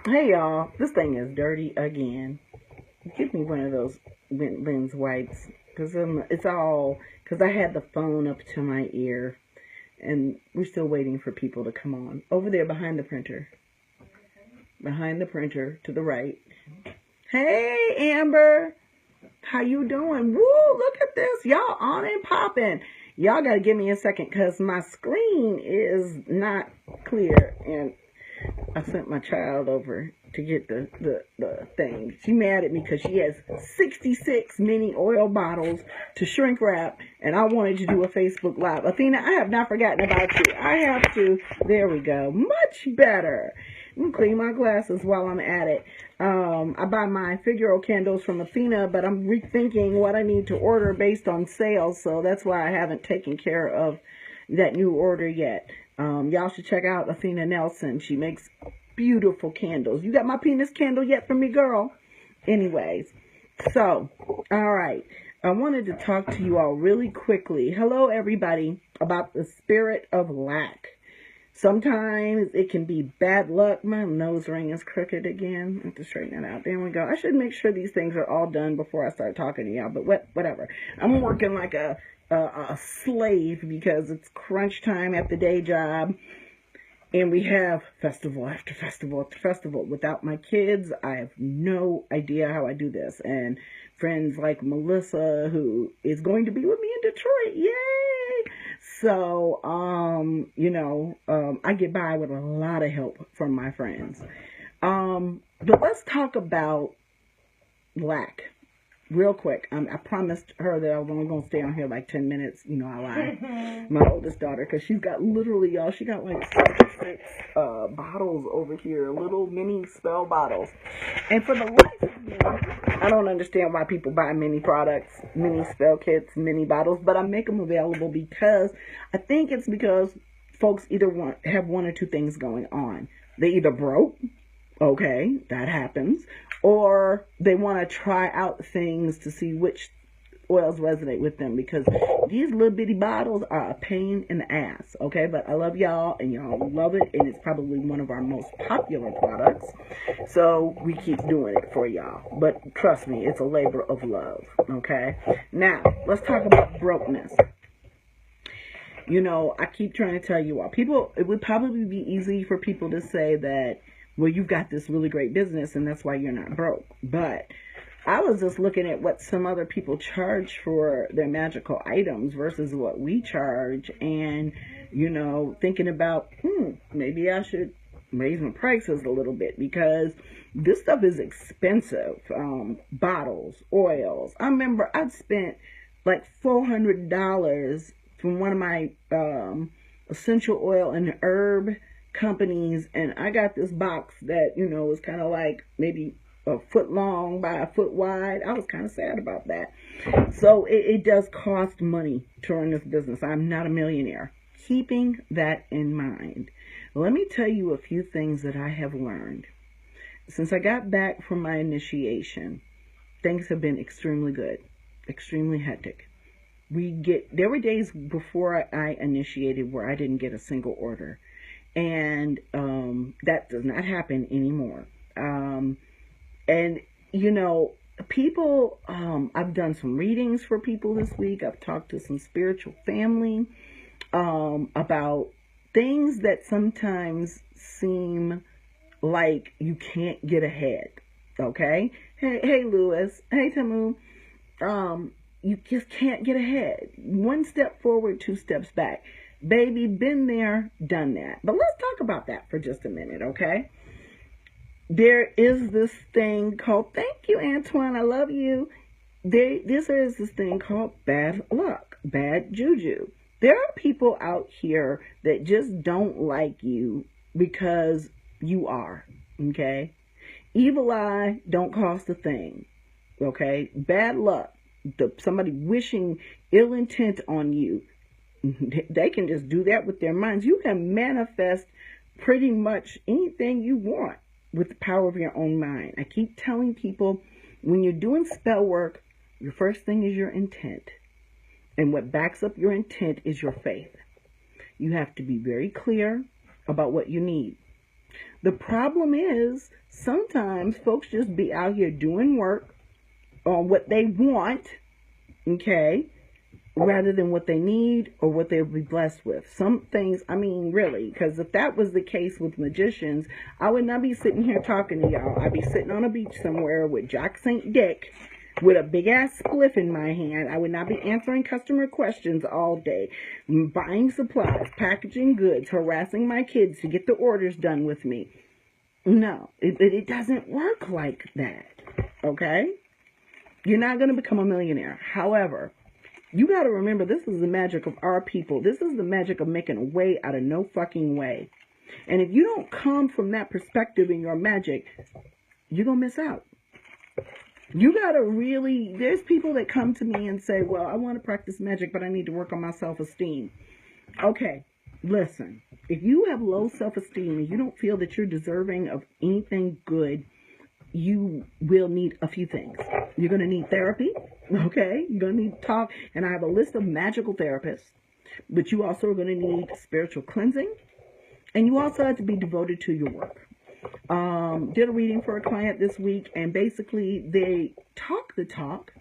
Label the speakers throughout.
Speaker 1: Hey y'all, this thing is dirty again. Give me one of those lens wipes, cause cause I had the phone up to my ear, and we're still waiting for people to come on. Over there behind the printer to the right. Hey Amber, how you doing? Woo, look at this, y'all on and popping. Y'all gotta give me a second, cause my screen is not clear, and I sent my child over to get the thing. She mad at me because she has 66 mini oil bottles to shrink wrap, and I wanted to do a Facebook Live. Athena, I have not forgotten about you. I have to. There we go. Much better. I'm clean my glasses while I'm at it. I buy my Figaro candles from Athena, but I'm rethinking what I need to order based on sales, so that's why I haven't taken care of that new order yet. Y'all should check out Athena Nelson. She makes beautiful candles. You got my penis candle yet for me, girl? Anyways, so, all right. I wanted to talk to you all really quickly. Hello, everybody, about the spirit of lack. Sometimes it can be bad luck. My nose ring is crooked again. I have to straighten it out. There we go. I should make sure these things are all done before I start talking to y'all. But whatever. I'm working like a slave because it's crunch time at the day job. And we have festival after festival after festival. Without my kids, I have no idea how I do this. And friends like Melissa, who is going to be with me in Detroit. Yay! So, I get by with a lot of help from my friends. But let's talk about lack real quick. I promised her that I was only going to stay on here like 10 minutes. You know, I lie. My oldest daughter, because she's got literally, y'all, she got like 66 bottles over here, little mini spell bottles. And for the life of me, I don't understand why people buy mini products, mini spell kits, mini bottles, but I make them available because I think it's because folks either have one or two things going on. They either broke, okay, that happens, or they want to try out things to see which oils resonate with them, because these little bitty bottles are a pain in the ass, okay? But I love y'all, and y'all love it, and it's probably one of our most popular products, so we keep doing it for y'all. But trust me, it's a labor of love, okay? Now, let's talk about brokenness. You know, I keep trying to tell you all, it would probably be easy for people to say that, well, you've got this really great business and that's why you're not broke. But I was just looking at what some other people charge for their magical items versus what we charge, and, thinking about, maybe I should raise my prices a little bit, because this stuff is expensive. Bottles, oils. I remember I'd spent like $400 from one of my essential oil and herb companies, and I got this box that, was kind of like maybe a foot long by a foot wide. I was kind of sad about that. So it does cost money to run this business. I'm not a millionaire. Keeping that in mind, let me tell you a few things that I have learned. Since I got back from my initiation, things have been extremely good, extremely hectic. There were days before I initiated where I didn't get a single order. And that does not happen anymore. And, people, I've done some readings for people this week. I've talked to some spiritual family about things that sometimes seem like you can't get ahead. Okay? Hey, Lewis. Hey, Tamu. You just can't get ahead. One step forward, two steps back. Baby, been there, done that. But let's talk about that for just a minute, okay? There is this thing called, thank you, Antoine, I love you. There is this thing called bad luck, bad juju. There are people out here that just don't like you because you are, okay? Evil eye don't cost a thing, okay? Bad luck, somebody wishing ill intent on you, they can just do that with their minds. You can manifest pretty much anything you want with the power of your own mind. I keep telling people, when you're doing spell work, your first thing is your intent. And what backs up your intent is your faith. You have to be very clear about what you need. The problem is sometimes folks just be out here doing work on what they want, okay, rather than what they need or what they'll be blessed with. Some things, I mean, really, because if that was the case with magicians, I would not be sitting here talking to y'all. I'd be sitting on a beach somewhere with Jack St. Dick with a big ass spliff in my hand. I would not be answering customer questions all day, buying supplies, packaging goods, harassing my kids to get the orders done with me. No, it doesn't work like that, okay? You're not going to become a millionaire. However, you got to remember, this is the magic of our people. This is the magic of making a way out of no fucking way. And if you don't come from that perspective in your magic, you're going to miss out. You got to really, there's people that come to me and say, well, I want to practice magic, but I need to work on my self-esteem. Okay, listen, if you have low self-esteem and you don't feel that you're deserving of anything good, you will need a few things. You're going to need therapy, okay? You're going to need to talk, and I have a list of magical therapists, but you also are going to need spiritual cleansing, and you also have to be devoted to your work. Did a reading for a client this week, and basically they talk the talk.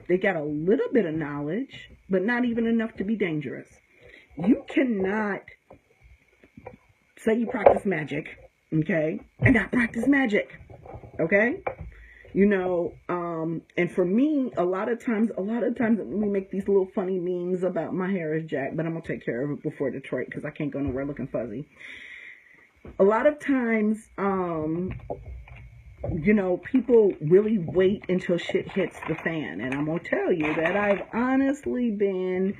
Speaker 1: They got a little bit of knowledge, but not even enough to be dangerous. You cannot say you practice magic, okay, and not practice magic, okay? You know, and for me, a lot of times we make these little funny memes about my hair is jacked, but I'm going to take care of it before Detroit because I can't go nowhere looking fuzzy. A lot of times, you know, people really wait until shit hits the fan. And I'm going to tell you that I've honestly been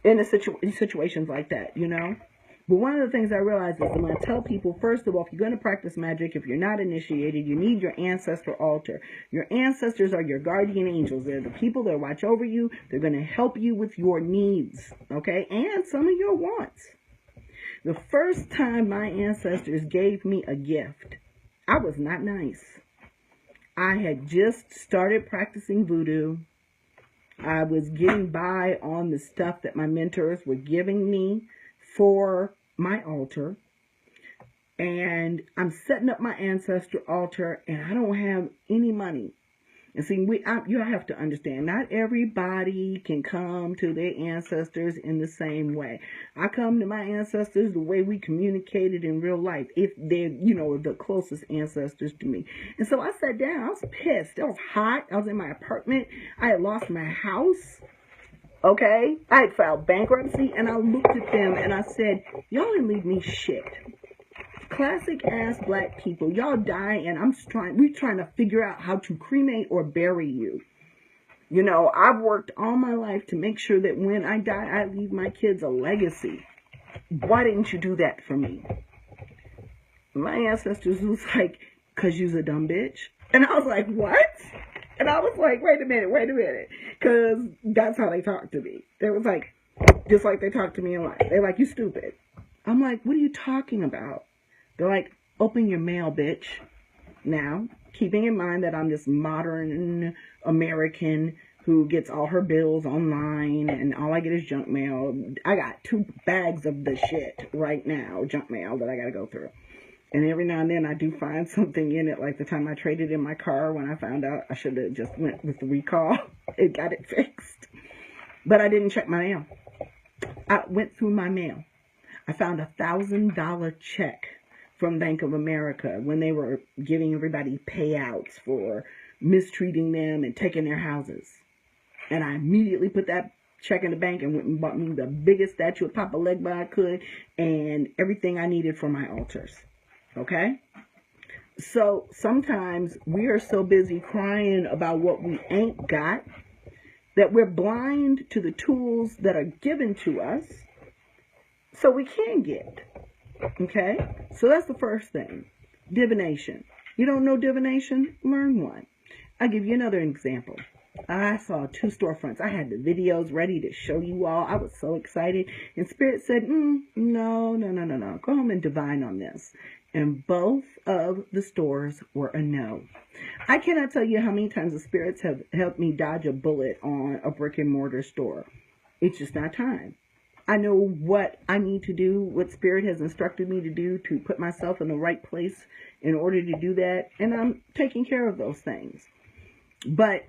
Speaker 1: in situations like that, you know. But one of the things I realize is I'm going to tell people, first of all, if you're going to practice magic, if you're not initiated, you need your ancestor altar. Your ancestors are your guardian angels. They're the people that watch over you. They're going to help you with your needs, okay, and some of your wants. The first time my ancestors gave me a gift, I was not nice. I had just started practicing voodoo. I was getting by on the stuff that my mentors were giving me for my altar. And I'm setting up my ancestor altar, and I don't have any money. And see, you have to understand, not everybody can come to their ancestors in the same way. I come to my ancestors the way we communicated in real life, if they're, you know, the closest ancestors to me. And so I sat down. I was pissed. It was hot. I was in my apartment. I had lost my house. Okay? I had filed bankruptcy, and I looked at them, and I said, y'all didn't leave me shit. Classic ass black people, y'all die, and we're trying to figure out how to cremate or bury you. You know, I've worked all my life to make sure that when I die, I leave my kids a legacy. Why didn't you do that for me? My ancestors was like, 'cause you's a dumb bitch. And I was like, what? And I was like, wait a minute. 'Cause that's how they talked to me. They was like, just like they talk to me in life. They're like, you stupid. I'm like, what are you talking about? They're like, open your mail, bitch. Now, keeping in mind that I'm this modern American who gets all her bills online and all I get is junk mail. I got 2 bags of the shit right now, junk mail, that I got to go through. And every now and then I do find something in it, like the time I traded in my car when I found out I should have just went with the recall. It got it fixed. But I didn't check my mail. I went through my mail. I found $1,000 check from Bank of America when they were giving everybody payouts for mistreating them and taking their houses. And I immediately put that check in the bank and went and bought me the biggest statue of Papa Legba I could and everything I needed for my altars. Okay? So sometimes we are so busy crying about what we ain't got that we're blind to the tools that are given to us so we can get. Okay? So that's the first thing. Divination. You don't know divination? Learn one. I'll give you another example. I saw 2 storefronts. I had the videos ready to show you all. I was so excited. And Spirit said, no. Go home and divine on this. And both of the stores were a no. I cannot tell you how many times the spirits have helped me dodge a bullet on a brick and mortar store. It's just not time. I know what I need to do, what Spirit has instructed me to do to put myself in the right place in order to do that. And I'm taking care of those things. But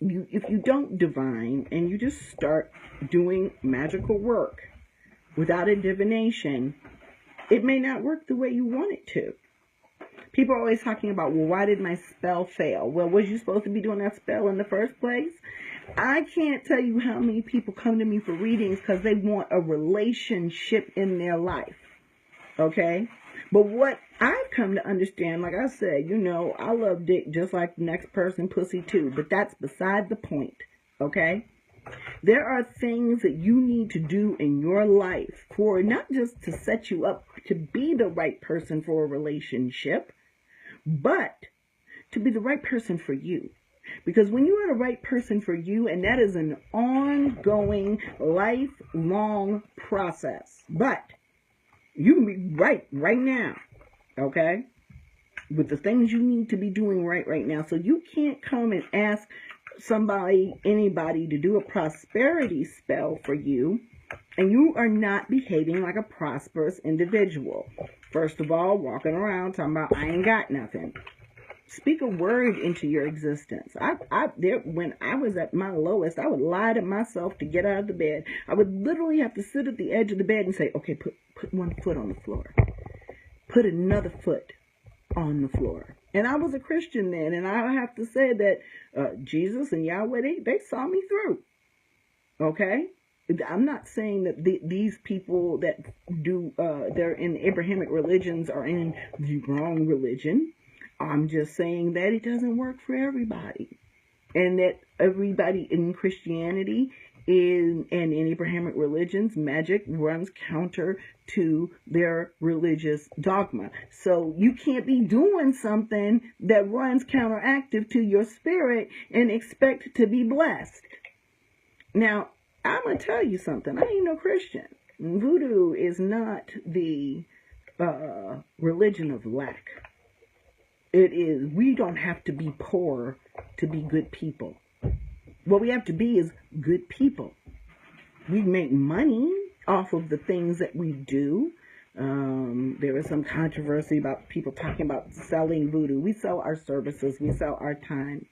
Speaker 1: if you don't divine and you just start doing magical work without a divination, it may not work the way you want it to. People are always talking about, well, why did my spell fail? Well, was you supposed to be doing that spell in the first place? I can't tell you how many people come to me for readings because they want a relationship in their life. Okay? But what I've come to understand, like I said, I love dick just like the next person, pussy too. But that's beside the point. Okay? There are things that you need to do in your life for not just to set you up to be the right person for a relationship, but to be the right person for you. Because when you are the right person for you, and that is an ongoing, lifelong process, but you can be right now, okay, with the things you need to be doing right now. So you can't come and ask anybody to do a prosperity spell for you, and you are not behaving like a prosperous individual. First of all, walking around talking about, I ain't got nothing. Speak a word into your existence. When I was at my lowest, I would lie to myself to get out of the bed. I would literally have to sit at the edge of the bed and say, okay, put one foot on the floor. Put another foot on the floor. And I was a Christian then, and I have to say that Jesus and Yahweh, they saw me through. Okay? I'm not saying that these people that they're in Abrahamic religions are in the wrong religion. I'm just saying that it doesn't work for everybody. And that everybody in Christianity and in Abrahamic religions, magic runs counter to their religious dogma. So you can't be doing something that runs counteractive to your spirit and expect to be blessed. Now, I'm going to tell you something. I ain't no Christian. Voodoo is not the religion of lack. It is, we don't have to be poor to be good people. What we have to be is good people. We make money off of the things that we do. There is some controversy about people talking about selling voodoo. We sell our services. We sell our time.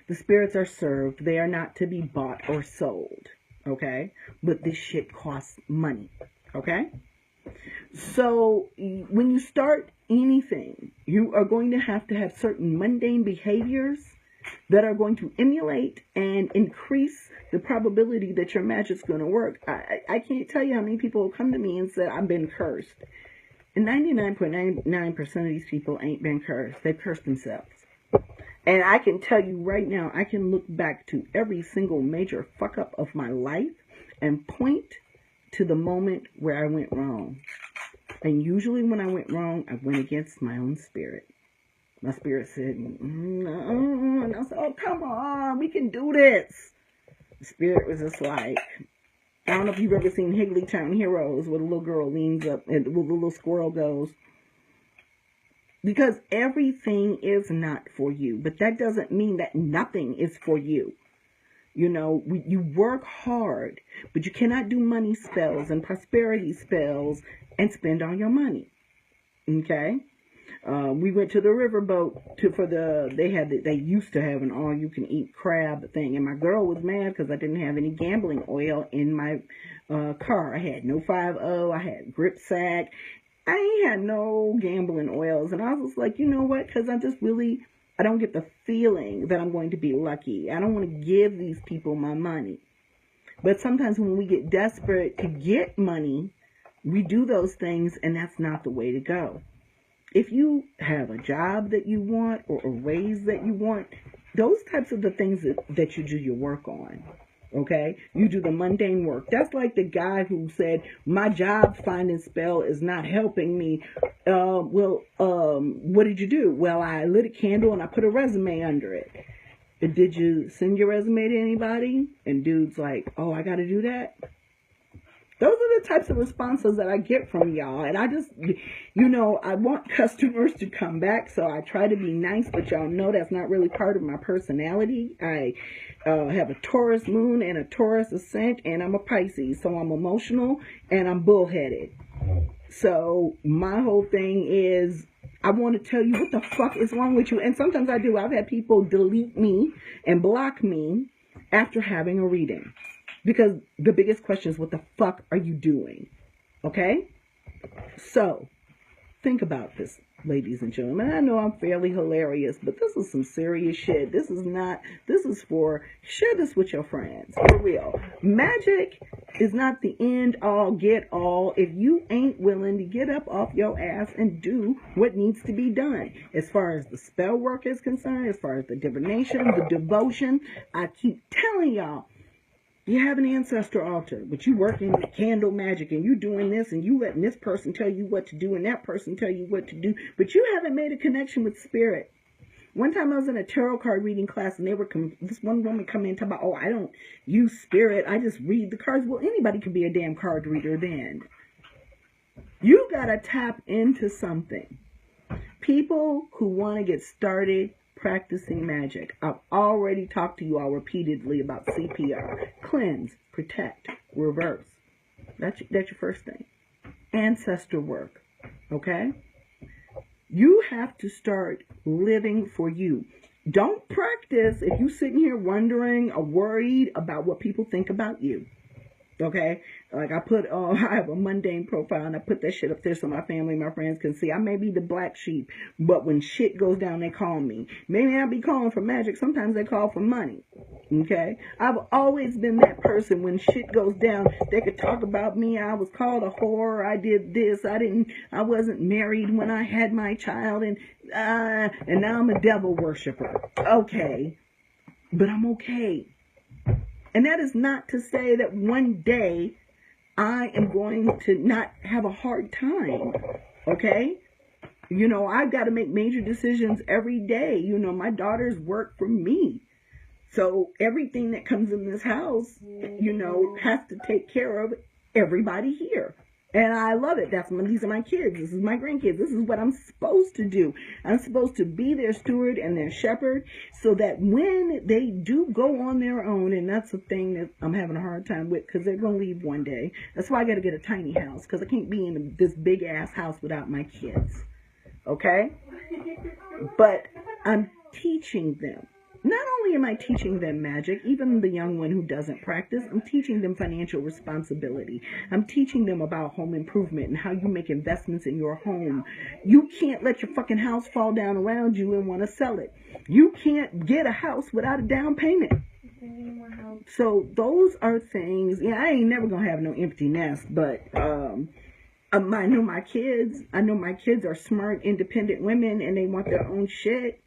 Speaker 1: The spirits are served. They are not to be bought or sold. Okay? But this shit costs money. Okay? So when you start anything, you are going to have certain mundane behaviors that are going to emulate and increase the probability that your magic's going to work. I can't tell you how many people have come to me and said, I've been cursed. And 99.99% of these people ain't been cursed. They've cursed themselves. And I can tell you right now, I can look back to every single major fuck up of my life and point to the moment where I went wrong. And usually when I went wrong, I went against my own spirit. My spirit said, no. And I said, oh, come on, we can do this. The spirit was just like, I don't know if you've ever seen Higglytown Heroes, where the little girl leans up and the little squirrel goes. Because everything is not for you. But that doesn't mean that nothing is for you. You work hard, but you cannot do money spells and prosperity spells and spend all your money. Okay? We went to the riverboat they used to have an all-you-can-eat crab thing, and my girl was mad because I didn't have any gambling oil in my car. I had no 5-0, I had grip sack, I ain't had no gambling oils, and I was like, you know what, because I don't get the feeling that I'm going to be lucky. I don't want to give these people my money. But sometimes when we get desperate to get money, we do those things, and that's not the way to go. If you have a job that you want or a raise that you want, those types of the things that you do your work on. Okay? You do the mundane work. That's like the guy who said, my job finding spell is not helping me. What did you do? Well, I lit a candle and I put a resume under it. Did you send your resume to anybody? And dude's like, oh, I got to do that? Those are the types of responses that I get from y'all. And I just, I want customers to come back, so I try to be nice, but y'all know that's not really part of my personality. I have a Taurus moon and a Taurus ascent, and I'm a Pisces, so I'm emotional and I'm bullheaded. So my whole thing is, I want to tell you what the fuck is wrong with you. And sometimes I do. I've had people delete me and block me after having a reading. Because the biggest question is, what the fuck are you doing? Okay? So, think about this, ladies and gentlemen. I know I'm fairly hilarious, but this is some serious shit. This is for, share this with your friends. For real. Magic is not the end all, get all, if you ain't willing to get up off your ass and do what needs to be done. As far as the spell work is concerned, as far as the divination, the devotion, I keep telling y'all, you have an ancestor altar, but you working with candle magic and you doing this and you letting this person tell you what to do and that person tell you what to do, but you haven't made a connection with spirit. One time I was in a tarot card reading class and this one woman come in and talk about, oh, I don't use spirit, I just read the cards. Well, anybody could be a damn card reader then. You gotta tap into something. People who want to get started practicing magic. I've already talked to you all repeatedly about CPR. Cleanse, protect, reverse. That's your first thing. Ancestor work. Okay? You have to start living for you. Don't practice if you're sitting here wondering or worried about what people think about you. Okay? Like I have a mundane profile and I put that shit up there so my family, my friends can see. I may be the black sheep, but when shit goes down, they call me. Maybe I'll be calling for magic. Sometimes they call for money. Okay? I've always been that person. When shit goes down, they could talk about me. I was called a whore. I did this. I wasn't married when I had my child, and now I'm a devil worshiper. Okay. But I'm okay. And that is not to say that one day I am going to not have a hard time, okay? I've got to make major decisions every day. My daughters work for me. So everything that comes in this house, has to take care of everybody here. And I love it. These are my kids. This is my grandkids. This is what I'm supposed to do. I'm supposed to be their steward and their shepherd so that when they do go on their own, and that's the thing that I'm having a hard time with because they're going to leave one day. That's why I got to get a tiny house because I can't be in this big ass house without my kids. Okay? But I'm teaching them. Not only am I teaching them magic, even the young one who doesn't practice, I'm teaching them financial responsibility. I'm teaching them about home improvement and how you make investments in your home. You can't let your fucking house fall down around you and want to sell it. You can't get a house without a down payment. So those are things, I ain't never going to have no empty nest, but I know my kids are smart, independent women and they want their own shit.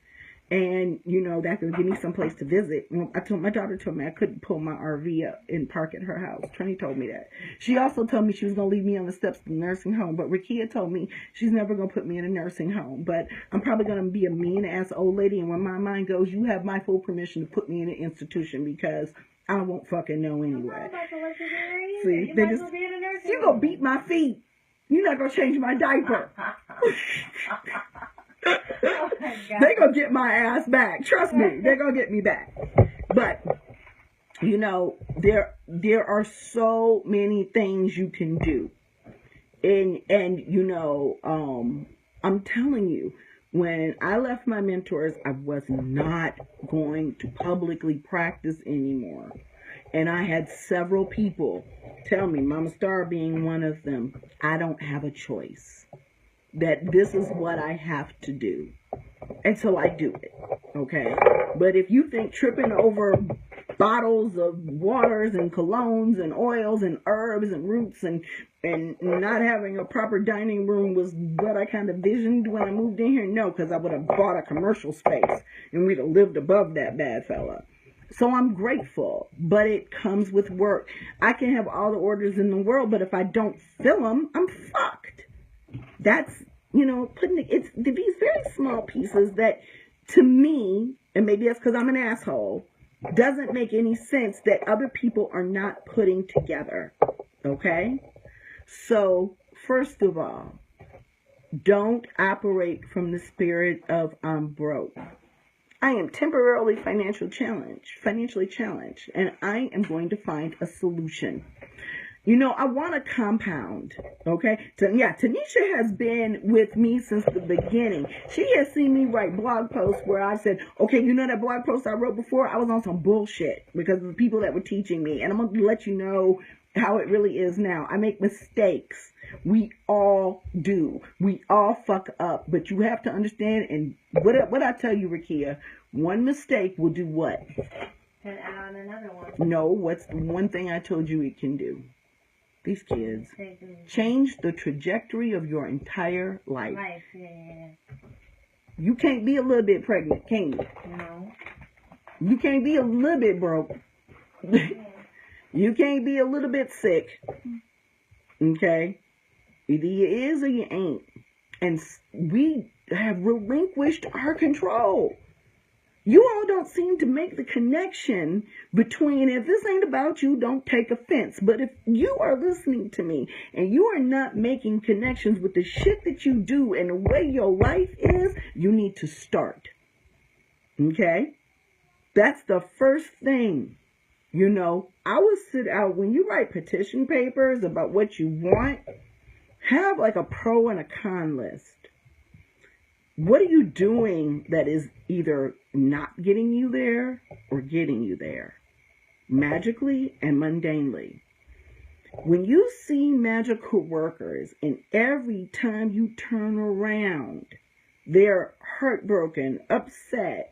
Speaker 1: And, that could give me some place to visit. My daughter told me I couldn't pull my RV up and park at her house. Trini told me that. She also told me she was going to leave me on the steps of the nursing home. But Rakia told me she's never going to put me in a nursing home. But I'm probably going to be a mean-ass old lady. And when my mind goes, you have my full permission to put me in an institution because I won't fucking know anyway. See, you're going to beat my feet. You're not going to change my diaper. Oh they're going to get my ass back. Trust me, they're going to get me back. But, there are so many things you can do. And I'm telling you, when I left my mentors, I was not going to publicly practice anymore. And I had several people tell me, Mama Star being one of them, I don't have a choice. That this is what I have to do. And so I do it. Okay? But if you think tripping over bottles of waters and colognes and oils and herbs and roots and not having a proper dining room was what I kind of visioned when I moved in here, no, because I would have bought a commercial space and we'd have lived above that bad fella. So I'm grateful, but it comes with work. I can have all the orders in the world, but if I don't fill them, I'm fucked. That's, it's these very small pieces that, to me, and maybe that's because I'm an asshole, doesn't make any sense that other people are not putting together. Okay? So, first of all, don't operate from the spirit of I'm broke. I am temporarily financially challenged, and I am going to find a solution. You know, I want to compound, okay? So, yeah, Tanisha has been with me since the beginning. She has seen me write blog posts where I said, okay, you know that blog post I wrote before? I was on some bullshit because of the people that were teaching me. And I'm going to let you know how it really is now. I make mistakes. We all do. We all fuck up. But you have to understand, and what I tell you, Rakia, one mistake will do what?
Speaker 2: And add on another one.
Speaker 1: No, what's the one thing I told you it can do? These kids change the trajectory of your entire life.
Speaker 2: Yeah.
Speaker 1: You can't be a little bit pregnant, can you?
Speaker 2: No.
Speaker 1: You can't be a little bit broke. You can't be a little bit sick. Okay? Either you is or you ain't. And we have relinquished our control. You all don't seem to make the connection between, if this ain't about you, don't take offense. But if you are listening to me and you are not making connections with the shit that you do and the way your life is, you need to start. Okay? That's the first thing. You know, I would sit out, when you write petition papers about what you want, have like a pro and a con list. What are you doing that is either not getting you there or getting you there? Magically and mundanely. When you see magical workers and every time you turn around, they're heartbroken, upset,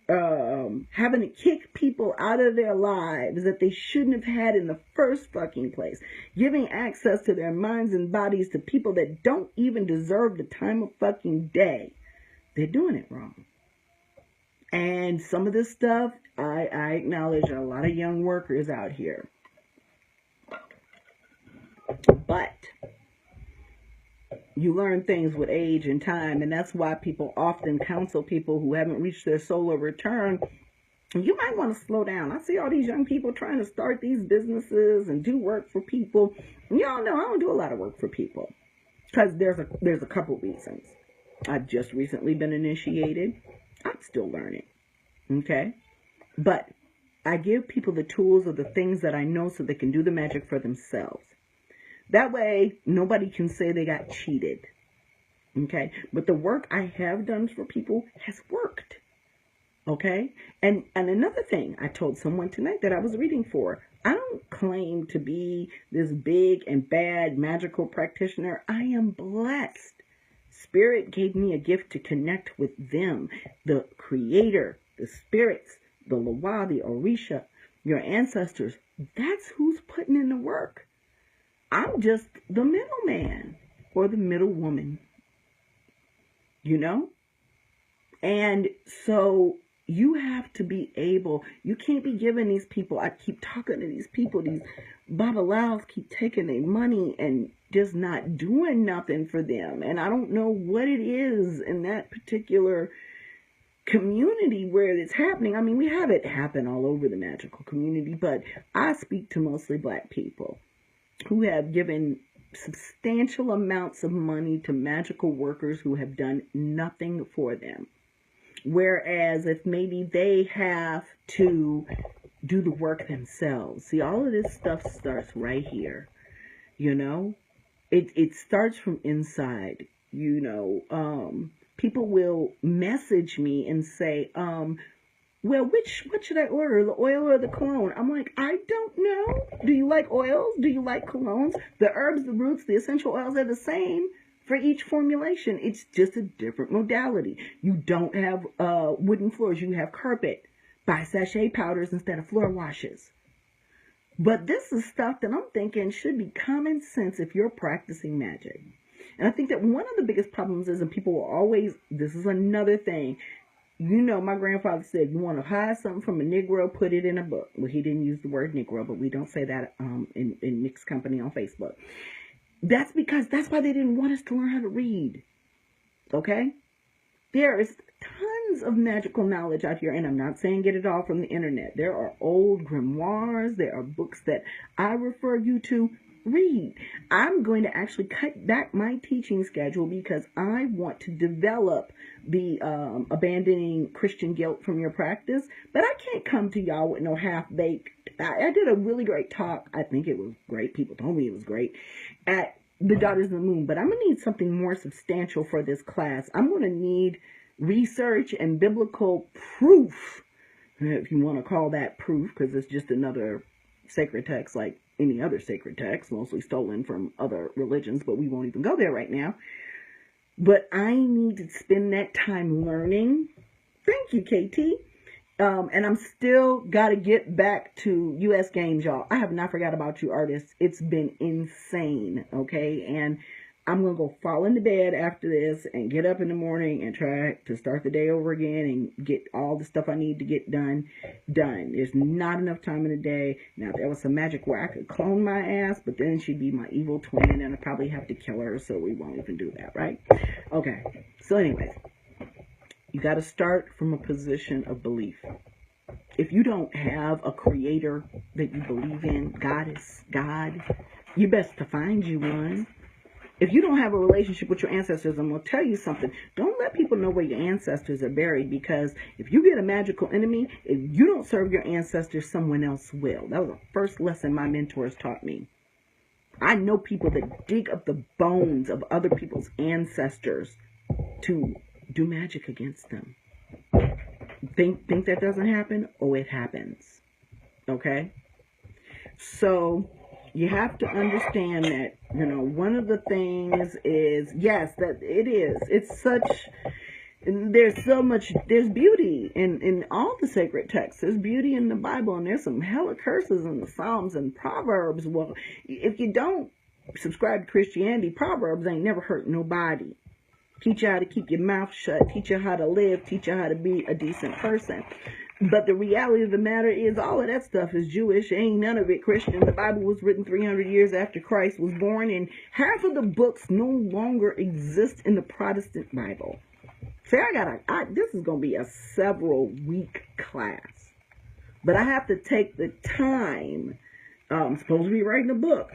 Speaker 1: having to kick people out of their lives that they shouldn't have had in the first fucking place, giving access to their minds and bodies to people that don't even deserve the time of fucking day, they're doing it wrong. And some of this stuff, I acknowledge a lot of young workers out here. But you learn things with age and time, and that's why people often counsel people who haven't reached their solar return. You might want to slow down. I see all these young people trying to start these businesses and do work for people. And y'all know I don't do a lot of work for people because there's a couple reasons. I've just recently been initiated. I'm still learning. Okay? But I give people the tools of the things that I know so they can do the magic for themselves. That way, nobody can say they got cheated. Okay? But the work I have done for people has worked. Okay? And another thing I told someone tonight that I was reading for. I don't claim to be this big and bad magical practitioner. I am blessed. Spirit gave me a gift to connect with them, the creator, the spirits, the Loa, the Orisha, your ancestors. That's who's putting in the work. I'm just the middleman or the middle woman, you know? And so you have to be able, you can't be giving these people, I keep talking to these people, these babalaos keep taking their money and just not doing nothing for them. And I don't know what it is in that particular community where it's happening. I mean, we have it happen all over the magical community, but I speak to mostly Black people who have given substantial amounts of money to magical workers who have done nothing for them. Whereas if maybe they have to do the work themselves. See, all of this stuff starts right here, you know? It starts from inside, you know. People will message me and say, well, what should I order, the oil or the cologne? I'm like, I don't know. Do you like oils? Do you like colognes? The herbs, the roots, the essential oils are the same for each formulation. It's just a different modality. You don't have wooden floors. You have carpet. Buy sachet powders instead of floor washes. But this is stuff that I'm thinking should be common sense if you're practicing magic. And I think that one of the biggest problems is, and people will always, this is another thing. You know, my grandfather said, you want to hide something from a Negro, put it in a book. Well, he didn't use the word Negro, but we don't say that in Nick's company on Facebook. That's because that's why they didn't want us to learn how to read. Okay? There is tons of magical knowledge out here, and I'm not saying get it all from the internet. There are old grimoires. There are books that I refer you to. read. I'm going to actually cut back my teaching schedule because I want to develop the abandoning Christian guilt from your practice. But I can't come to y'all with no half-baked. I did a really great talk. I think it was great. People told me it was great at the Daughters of the Moon. But I'm going to need something more substantial for this class. I'm going to need research and biblical proof, if you want to call that proof, because it's just another sacred text like any other sacred text, mostly stolen from other religions, but we won't even go there right now. But I need to spend that time learning. Thank you, KT. And I'm still got to get back to U.S. Games, y'all. I have not forgot about you, artists. It's been insane, okay? And I'm going to go fall into bed after this and get up in the morning and try to start the day over again and get all the stuff I need to get done. There's not enough time in the day. Now, if there was some magic where I could clone my ass, but then she'd be my evil twin and I'd probably have to kill her, so we won't even do that, right? Okay. So anyways, you got to start from a position of belief. If you don't have a creator that you believe in, goddess, God, you best to find you one. If you don't have a relationship with your ancestors, I'm going to tell you something. Don't let people know where your ancestors are buried, because if you get a magical enemy, if you don't serve your ancestors, someone else will. That was the first lesson my mentors taught me. I know people that dig up the bones of other people's ancestors to do magic against them. Think that doesn't happen? Oh, it happens. Okay? So you have to understand that, one of the things is, yes, that it is. It's such, there's beauty in all the sacred texts. There's beauty in the Bible, and there's some hella curses in the Psalms and Proverbs. Well, if you don't subscribe to Christianity, Proverbs ain't never hurt nobody. Teach you how to keep your mouth shut. Teach you how to live. Teach you how to be a decent person. But the reality of the matter is all of that stuff is Jewish. Ain't none of it Christian. The Bible was written 300 years after Christ was born, and half of the books no longer exist in the Protestant Bible. See, this is going to be a several week class. But I have to take the time. I'm supposed to be writing a book.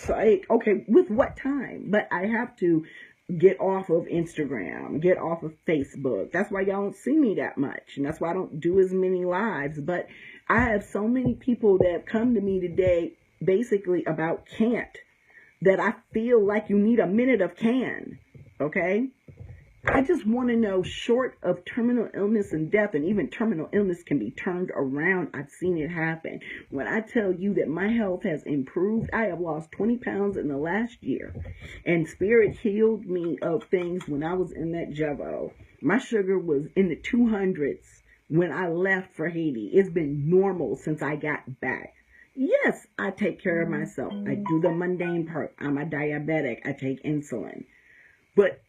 Speaker 1: Okay, with what time? But I have to get off of Instagram, get off of Facebook. That's why y'all don't see me that much. And that's why I don't do as many lives. But I have so many people that have come to me today basically about can't, that I feel like you need a minute of can. Okay? I just want to know, short of terminal illness and death, and even terminal illness can be turned around. I've seen it happen. When I tell you that my health has improved, I have lost 20 pounds in the last year. And Spirit healed me of things when I was in that Juggo. My sugar was in the 200s when I left for Haiti. It's been normal since I got back. Yes, I take care of myself. I do the mundane part. I'm a diabetic. I take insulin. But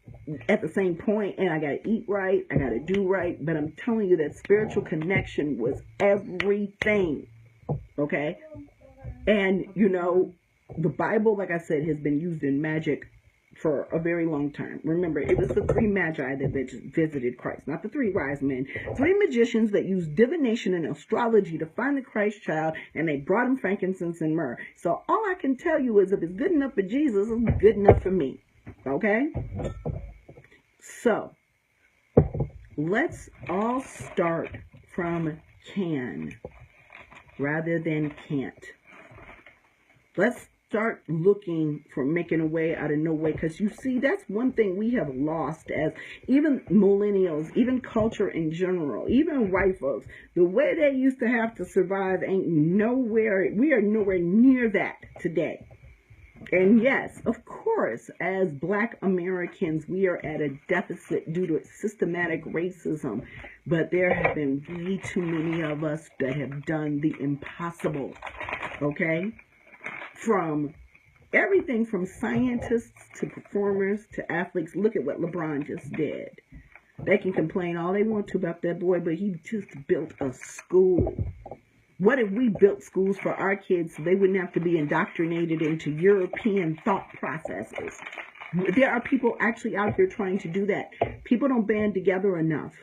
Speaker 1: at the same point, and I got to eat right, I got to do right, but I'm telling you that spiritual connection was everything, okay? And, the Bible, like I said, has been used in magic for a very long time. Remember, it was the 3 magi that visited Christ, not the 3 wise men. 3 magicians that used divination and astrology to find the Christ child, and they brought him frankincense and myrrh. So all I can tell you is, if it's good enough for Jesus, it's good enough for me. Okay? So, let's all start from can rather than can't. Let's start looking for making a way out of no way, because you see, that's one thing we have lost as even millennials, even culture in general, even white folks. The way they used to have to survive ain't nowhere, we are nowhere near that today. And yes, of course, as Black Americans, we are at a deficit due to systematic racism. But there have been way too many of us that have done the impossible. Okay? From everything from scientists to performers to athletes. Look at what LeBron just did. They can complain all they want to about that boy, but he just built a school. What if we built schools for our kids so they wouldn't have to be indoctrinated into European thought processes? There are people actually out here trying to do that. People don't band together enough,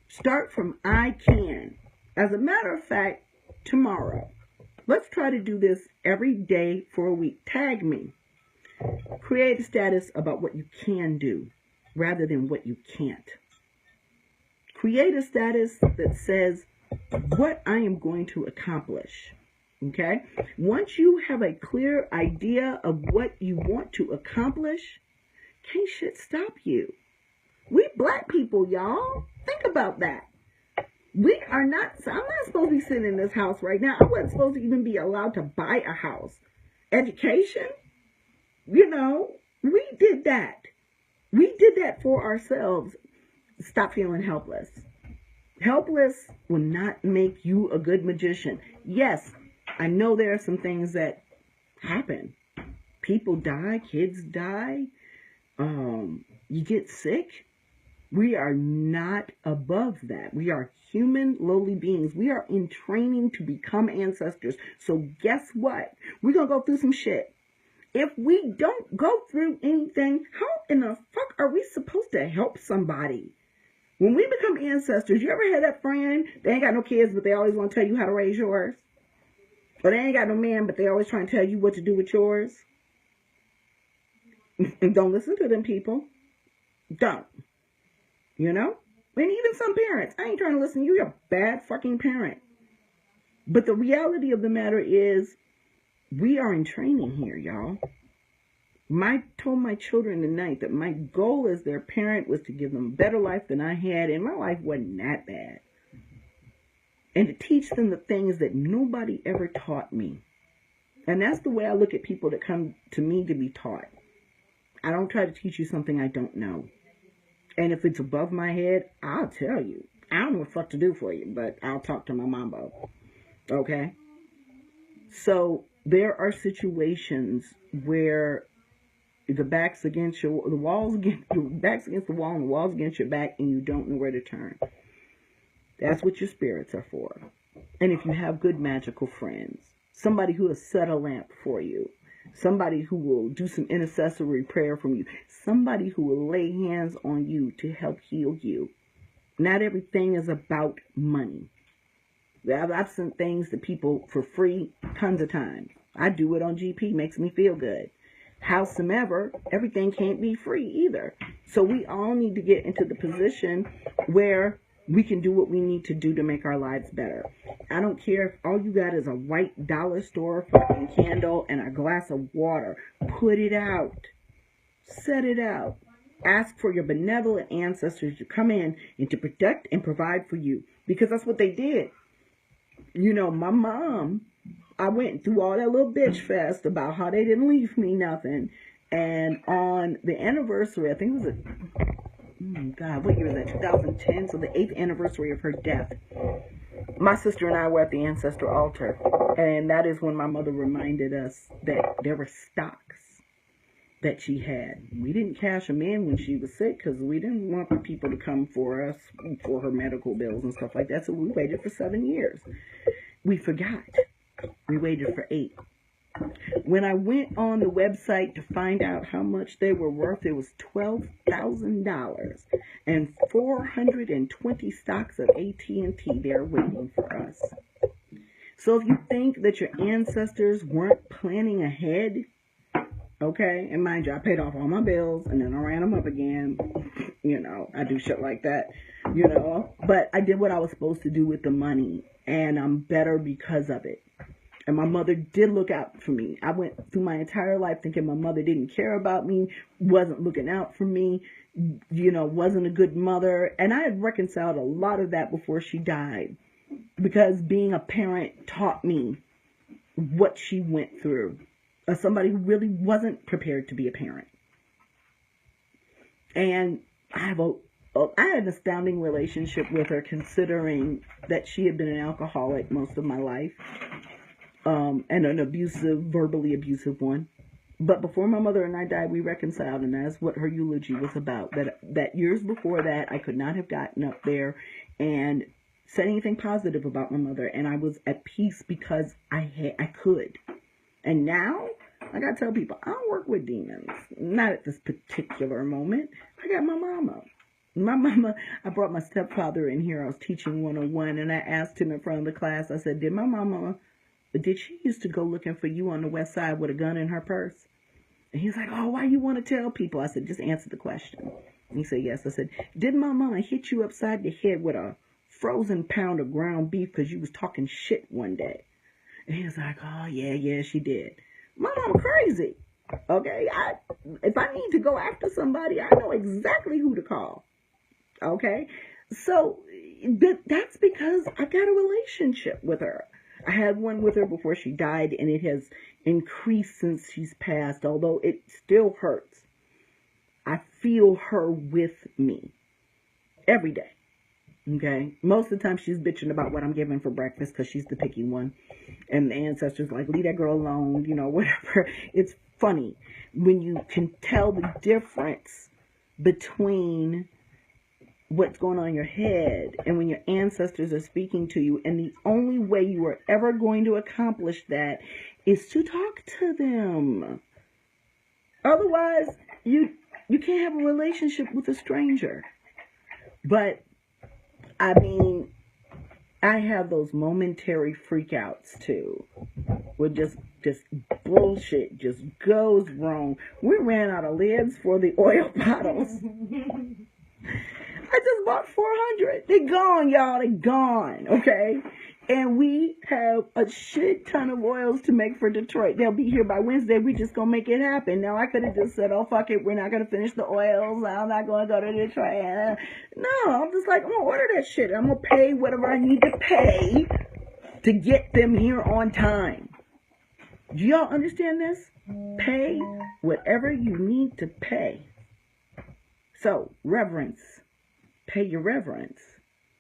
Speaker 1: Start from I can. As a matter of fact, tomorrow, Let's try to do this every day for a week. Tag me. Create a status about what you can do rather than what you can't. Create a status that says what I am going to accomplish. Okay? Once you have a clear idea of what you want to accomplish, can't shit stop you. We black people, y'all. Think about that. We are not, I'm not supposed to be sitting in this house right now. I wasn't supposed to even be allowed to buy a house. Education, you know, we did that. We did that for ourselves. Stop feeling helpless. Helpless will not make you a good magician. Yes, I know there are some things that happen. People die, kids die, you get sick. We are not above that. We are human, lowly beings. We are in training to become ancestors. So guess what? We're going to go through some shit. If we don't go through anything, how in the fuck are we supposed to help somebody? When we become ancestors, you ever had that friend? They ain't got no kids, but they always want to tell you how to raise yours. Or they ain't got no man, but they always trying to tell you what to do with yours. Don't listen to them people. Don't. You know? And even some parents. I ain't trying to listen to you. You're a bad fucking parent. But the reality of the matter is, we are in training here, y'all. I told my children tonight that my goal as their parent was to give them a better life than I had, and my life wasn't that bad. And to teach them the things that nobody ever taught me. And that's the way I look at people that come to me to be taught. I don't try to teach you something I don't know. And if it's above my head, I'll tell you. I don't know what the fuck to do for you, but I'll talk to my mambo. Okay? So there are situations where the back's against your, the walls against, your back's against the wall and the wall's against your back and you don't know where to turn. That's what your spirits are for. And if you have good magical friends, somebody who will set a lamp for you, somebody who will do some intercessory prayer from you, somebody who will lay hands on you to help heal you. Not everything is about money. I've sent things to people for free tons of times. I do it on GP, makes me feel good. Howsoever, everything can't be free either. So we all need to get into the position where we can do what we need to do to make our lives better. I don't care if all you got is a white dollar store fucking candle and a glass of water. Put it out. Set it out. Ask for your benevolent ancestors to come in and to protect and provide for you. Because that's what they did. You know, my mom, I went through all that little bitch fest about how they didn't leave me nothing. And on the anniversary, I think it was God, what year was that? 2010, so the 8th anniversary of her death. My sister and I were at the ancestor altar, and that is when my mother reminded us that there were stocks that she had. We didn't cash them in when she was sick because we didn't want the people to come for us for her medical bills and stuff like that, so we waited for 7 years. We forgot. We waited for 8. When I went on the website to find out how much they were worth, it was $12,000 and 420 stocks of AT&T there waiting for us. So if you think that your ancestors weren't planning ahead, okay, and mind you, I paid off all my bills and then I ran them up again. You know, I do shit like that, you know, but I did what I was supposed to do with the money and I'm better because of it. And my mother did look out for me. I went through my entire life thinking my mother didn't care about me, wasn't looking out for me, you know, wasn't a good mother. And I had reconciled a lot of that before she died. Because being a parent taught me what she went through. As somebody who really wasn't prepared to be a parent. And I had an astounding relationship with her considering that she had been an alcoholic most of my life. And an abusive, verbally abusive one. But before my mother and I died, we reconciled, and that's what her eulogy was about. That years before that, I could not have gotten up there and said anything positive about my mother, and I was at peace because I could. And now, I gotta tell people, I don't work with demons. Not at this particular moment. I got my mama. My mama, I brought my stepfather in here. I was teaching 101, and I asked him in front of the class, I said, did my mama did she used to go looking for you on the west side with a gun in her purse? And he's like, oh, why you want to tell people? I said, just answer the question. And he said, yes. I said, did my mama hit you upside the head with a frozen pound of ground beef because you was talking shit one day? And he was like, oh, yeah, she did. My mama crazy. Okay, if I need to go after somebody, I know exactly who to call. Okay, so that's because I got a relationship with her. I had one with her before she died, and it has increased since she's passed, although it still hurts. I feel her with me every day. Okay, most of the time she's bitching about what I'm giving for breakfast because she's the picky one, and the ancestors like, leave that girl alone, whatever. It's funny when you can tell the difference between what's going on in your head and when your ancestors are speaking to you, and the only way you are ever going to accomplish that is to talk to them. Otherwise, you can't have a relationship with a stranger. But I mean, I have those momentary freakouts too, where just bullshit just goes wrong. We ran out of lids for the oil bottles. I just bought 400. They're gone, y'all. They're gone, okay? And we have a shit ton of oils to make for Detroit. They'll be here by Wednesday. We just gonna make it happen. Now, I could have just said, oh, fuck it. We're not gonna finish the oils. I'm not gonna go to Detroit. No, I'm just like, I'm gonna order that shit. I'm gonna pay whatever I need to pay to get them here on time. Do y'all understand this? Pay whatever you need to pay. So, reverence. Pay your reverence.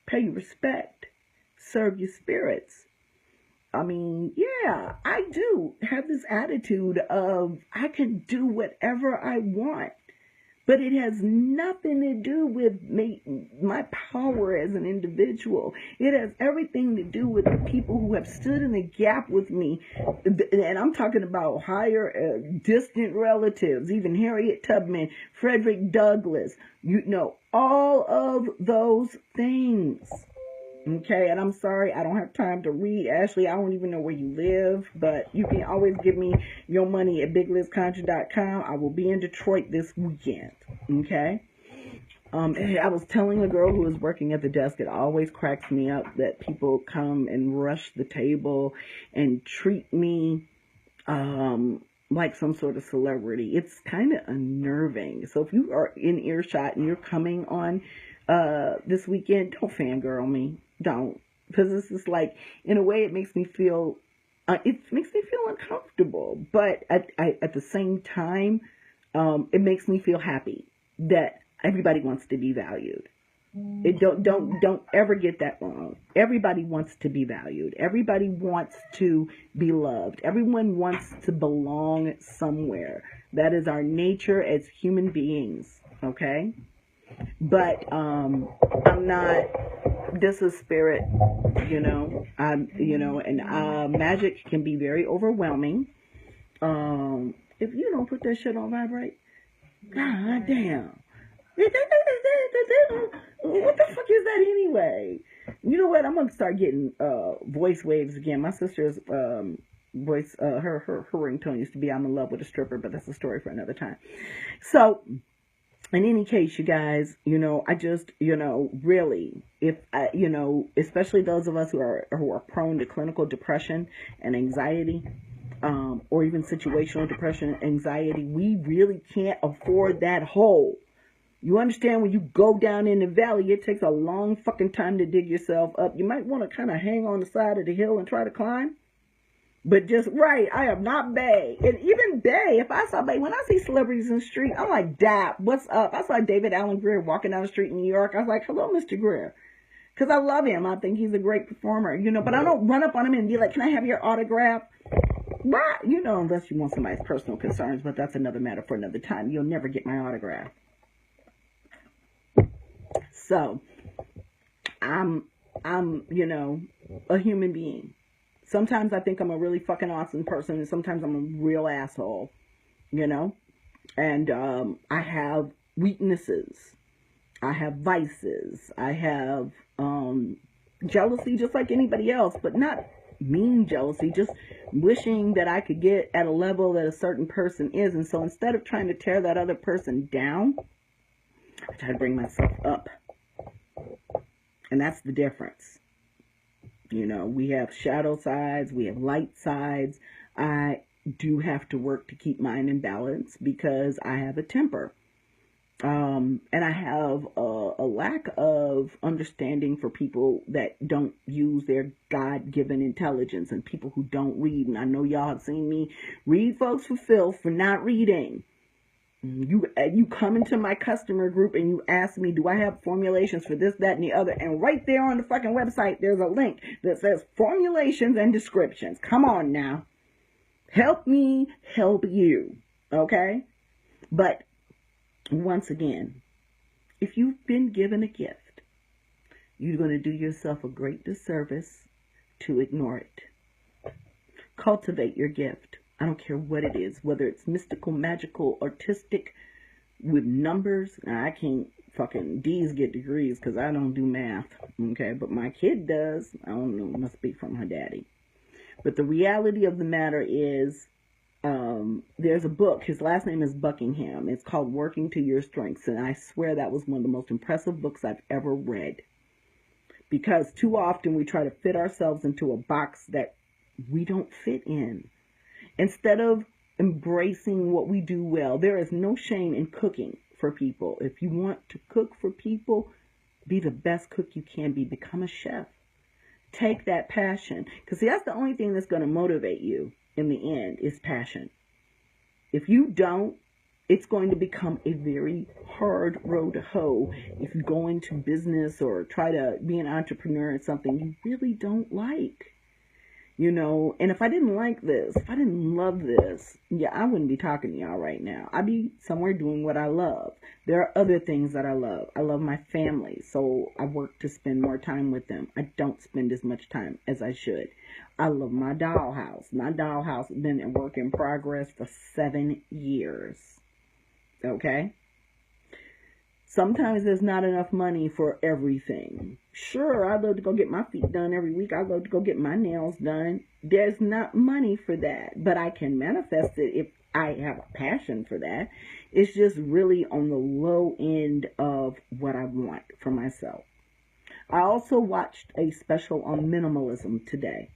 Speaker 1: Pay your respect. Serve your spirits. I mean, yeah, I do have this attitude of I can do whatever I want, but it has nothing to do with me, my power as an individual. It has everything to do with the people who have stood in the gap with me, and I'm talking about higher, distant relatives, even Harriet Tubman, Frederick Douglass, all of those things. Okay, and I'm sorry, I don't have time to read. Ashley, I don't even know where you live, but you can always give me your money at biglizcontra.com. I will be in Detroit this weekend, okay? I was telling a girl who was working at the desk, it always cracks me up that people come and rush the table and treat me like some sort of celebrity. It's kind of unnerving. So if you are in earshot and you're coming on this weekend, don't fangirl me. Don't. Because this is like, in a way, it makes me feel uncomfortable. But at the same time, it makes me feel happy that everybody wants to be valued. Don't ever get that wrong. Everybody wants to be valued. Everybody wants to be loved. Everyone wants to belong somewhere. That is our nature as human beings. Okay? But I'm not, this is spirit, and magic can be very overwhelming. If you don't put that shit on vibrate, god damn. What the fuck is that anyway? You know what? I'm gonna start getting voice waves again. My sister's voice, her ringtone used to be "I'm in love with a stripper," but that's a story for another time. So, in any case, you guys, I just, really, if especially those of us who are prone to clinical depression and anxiety, or even situational depression and anxiety, we really can't afford that hole. You understand, when you go down in the valley, it takes a long fucking time to dig yourself up. You might want to kind of hang on the side of the hill and try to climb. But just, right, I am not Bay. And even Bay, if I saw Bay, when I see celebrities in the street, I'm like, Dap, what's up? I saw David Alan Grier walking down the street in New York. I was like, hello, Mr. Grier. Because I love him. I think he's a great performer, but I don't run up on him and be like, can I have your autograph? Why? Unless you want somebody's personal concerns, but that's another matter for another time. You'll never get my autograph. So, I'm a human being. Sometimes I think I'm a really fucking awesome person, and sometimes I'm a real asshole, and I have weaknesses. I have vices. I have jealousy just like anybody else, but not mean jealousy, just wishing that I could get at a level that a certain person is. And so instead of trying to tear that other person down, I try to bring myself up. And that's the difference. You know, we have shadow sides, we have light sides. I do have to work to keep mine in balance because I have a temper. And I have a lack of understanding for people that don't use their God-given intelligence and people who don't read. And I know y'all have seen me read folks for filth for not reading. You come into my customer group and you ask me, do I have formulations for this, that, and the other? And right there on the fucking website, there's a link that says formulations and descriptions. Come on now. Help me help you. Okay? But once again, if you've been given a gift, you're going to do yourself a great disservice to ignore it. Cultivate your gift. I don't care what it is, whether it's mystical, magical, artistic, with numbers. Now, I can't fucking D's get degrees because I don't do math, okay? But my kid does. I don't know, it must be from her daddy. But the reality of the matter is, there's a book, his last name is Buckingham. It's called Working to Your Strengths. And I swear that was one of the most impressive books I've ever read. Because too often we try to fit ourselves into a box that we don't fit in. Instead of embracing what we do well, there is no shame in cooking for people. If you want to cook for people, be the best cook you can be. Become a chef. Take that passion. Because see, that's the only thing that's going to motivate you in the end is passion. If you don't, it's going to become a very hard road to hoe if you go into business or try to be an entrepreneur in something you really don't like. You know, and if I didn't like this, if I didn't love this, yeah, I wouldn't be talking to y'all right now. I'd be somewhere doing what I love. There are other things that I love. I love my family, so I work to spend more time with them. I don't spend as much time as I should. I love my dollhouse. My dollhouse has been a work in progress for 7 years. Okay? Sometimes there's not enough money for everything. Sure, I'd love to go get my feet done every week. I'd love to go get my nails done. There's not money for that, but I can manifest it if I have a passion for that. It's just really on the low end of what I want for myself. I also watched a special on minimalism today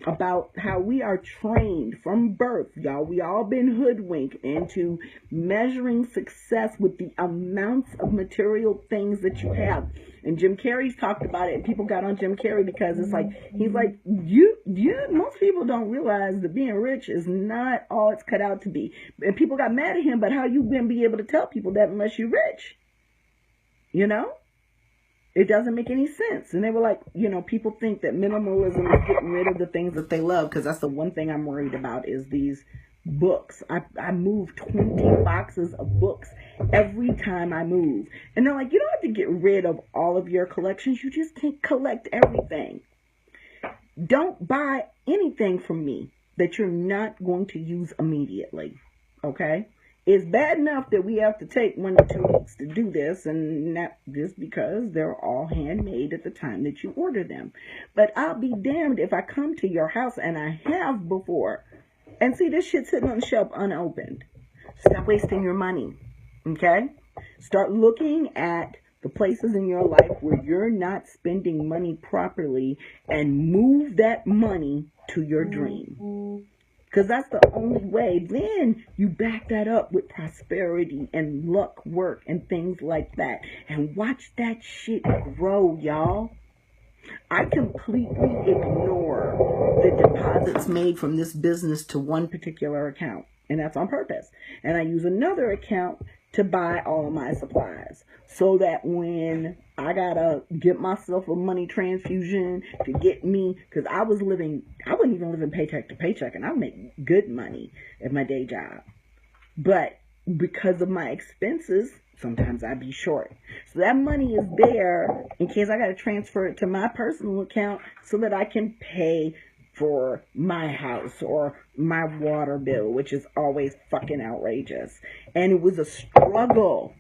Speaker 1: about how we are trained from birth, y'all. We all been hoodwinked into measuring success with the amounts of material things that you have. And Jim Carrey's talked about it, and people got on Jim Carrey because it's like, he's like, most people don't realize that being rich is not all it's cut out to be. And people got mad at him, but how you gonna be able to tell people that unless you're rich? You know? It doesn't make any sense. And they were like, you know, people think that minimalism is getting rid of the things that they love, because that's the one thing I'm worried about is these books. I move 20 boxes of books every time I move. And they're like, you don't have to get rid of all of your collections. You just can't collect everything. Don't buy anything from me that you're not going to use immediately. Okay? It's bad enough that we have to take 1 to 2 weeks to do this, and not just because they're all handmade at the time that you order them. But I'll be damned if I come to your house, and I have before, and see this shit sitting on the shelf unopened. Stop wasting your money, okay? Start looking at the places in your life where you're not spending money properly and move that money to your dream. Because that's the only way. Then you back that up with prosperity and luck, work, and things like that. And watch that shit grow, y'all. I completely ignore the deposits made from this business to one particular account. And that's on purpose. And I use another account to buy all of my supplies. So that when I gotta get myself a money transfusion to get me, because I wasn't even living paycheck to paycheck, and I make good money at my day job. But because of my expenses, sometimes I'd be short. So that money is there in case I gotta transfer it to my personal account so that I can pay for my house or my water bill, which is always fucking outrageous. And it was a struggle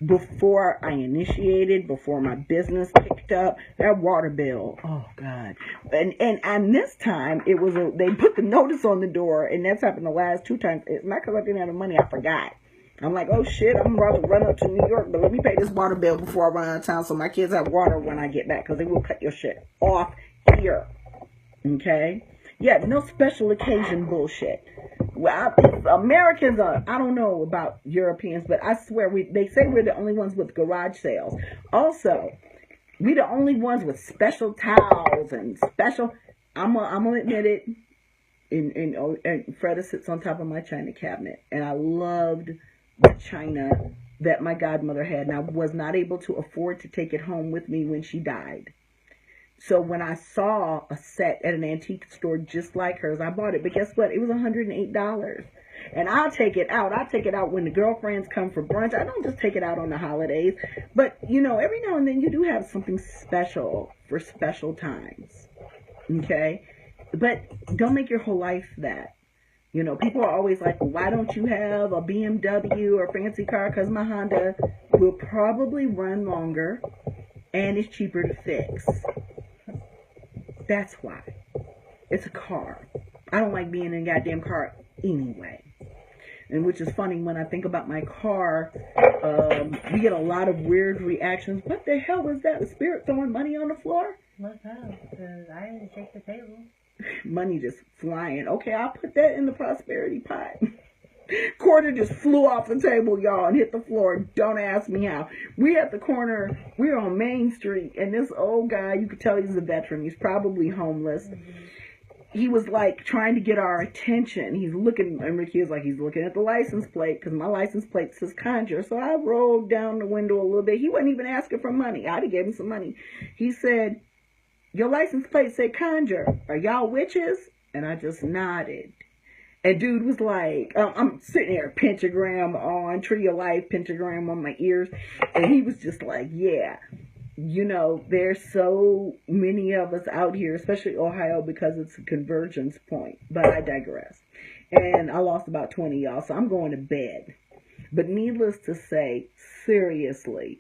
Speaker 1: before I initiated, before my business picked up, that water bill, oh God. And this time, it was they put the notice on the door, and that's happened the last 2 times. It's not because I didn't have the money, I forgot. I'm like, oh shit, I'm about to run up to New York, but let me pay this water bill before I run out of town so my kids have water when I get back, because they will cut your shit off here. Okay? Yeah, no special occasion bullshit. Well, Americans are, I don't know about Europeans, but I swear, they say we're the only ones with garage sales. Also, we the only ones with special towels and special, I'm gonna admit it, and Freda sits on top of my china cabinet, and I loved the china that my godmother had, and I was not able to afford to take it home with me when she died. So when I saw a set at an antique store just like hers, I bought it. But guess what? It was $108. And I'll take it out. I'll take it out when the girlfriends come for brunch. I don't just take it out on the holidays. But, you know, every now and then you do have something special for special times. Okay? But don't make your whole life that. You know, people are always like, well, why don't you have a BMW or a fancy car? Because my Honda will probably run longer and it's cheaper to fix. That's why. It's a car. I don't like being in a goddamn car anyway. And which is funny, when I think about my car, we get a lot of weird reactions. What the hell was that? The spirit throwing money on the floor?
Speaker 2: What's up? Because I didn't shake the table.
Speaker 1: Money just flying. Okay, I'll put that in the prosperity pot. Quarter just flew off the table, y'all, and hit the floor. Don't ask me how. We at the corner, we're on Main Street, and this old guy, you could tell he's a veteran. He's probably homeless. He was like trying to get our attention. He's looking, and Ricky was like, he's looking at the license plate, because my license plate says Conjure. So I rolled down the window a little bit. He wasn't even asking for money. I'd have gave him some money. He said, your license plate said Conjure. Are y'all witches? And I just nodded. And dude was like, I'm sitting there, pentagram on, Tree of Life, pentagram on my ears. And he was just like, yeah, you know, there's so many of us out here, especially Ohio, because it's a convergence point. But I digress. And I lost about 20, y'all, so I'm going to bed. But needless to say, seriously,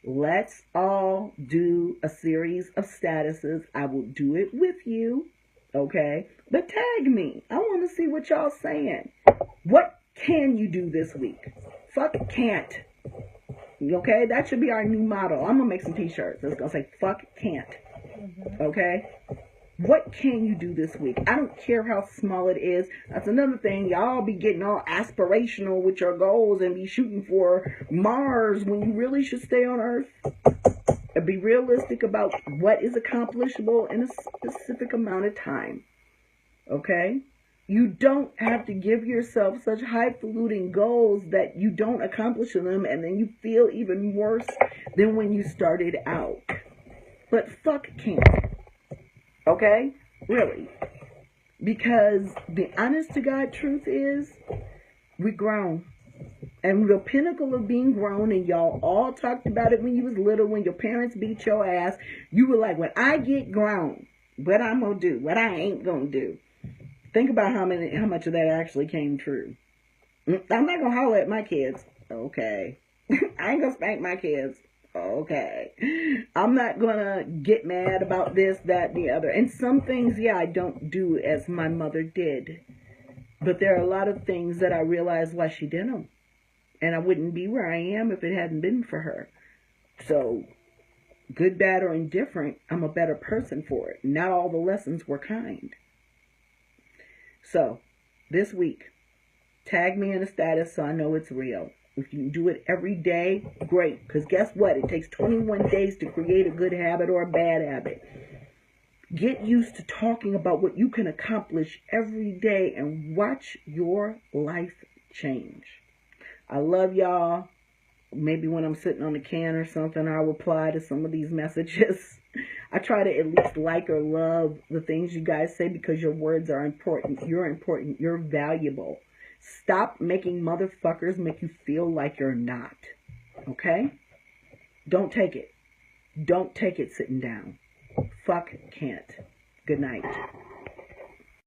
Speaker 1: let's all do a series of statuses. I will do it with you. Okay, but tag me. I want to see what y'all saying. What can you do this week? Fuck can't. Okay, that should be our new motto. I'm gonna make some t-shirts that's gonna say fuck can't. Okay, what can you do this week? I don't care how small it is. That's another thing. Y'all be getting all aspirational with your goals and be shooting for Mars when you really should stay on Earth. Be realistic about what is accomplishable in a specific amount of time. Okay? You don't have to give yourself such highfalutin goals that you don't accomplish them and then you feel even worse than when you started out. But fuck can't. Okay? Really. Because the honest to God truth is, we grown. And the pinnacle of being grown, and y'all all talked about it when you was little, when your parents beat your ass, you were like, when I get grown, what I'm going to do, what I ain't going to do. Think about how much of that actually came true. I'm not going to holler at my kids. Okay. I ain't going to spank my kids. Okay. I'm not going to get mad about this, that, the other. And some things, yeah, I don't do as my mother did. But there are a lot of things that I realize why she did them. And I wouldn't be where I am if it hadn't been for her. So, good, bad, or indifferent, I'm a better person for it. Not all the lessons were kind. So, this week, tag me in a status so I know it's real. If you can do it every day, great. Because guess what? It takes 21 days to create a good habit or a bad habit. Get used to talking about what you can accomplish every day and watch your life change. I love y'all. Maybe when I'm sitting on the can or something, I'll reply to some of these messages. I try to at least like or love the things you guys say because your words are important. You're important. You're valuable. Stop making motherfuckers make you feel like you're not. Okay? Don't take it. Don't take it sitting down. Fuck can't. Good night.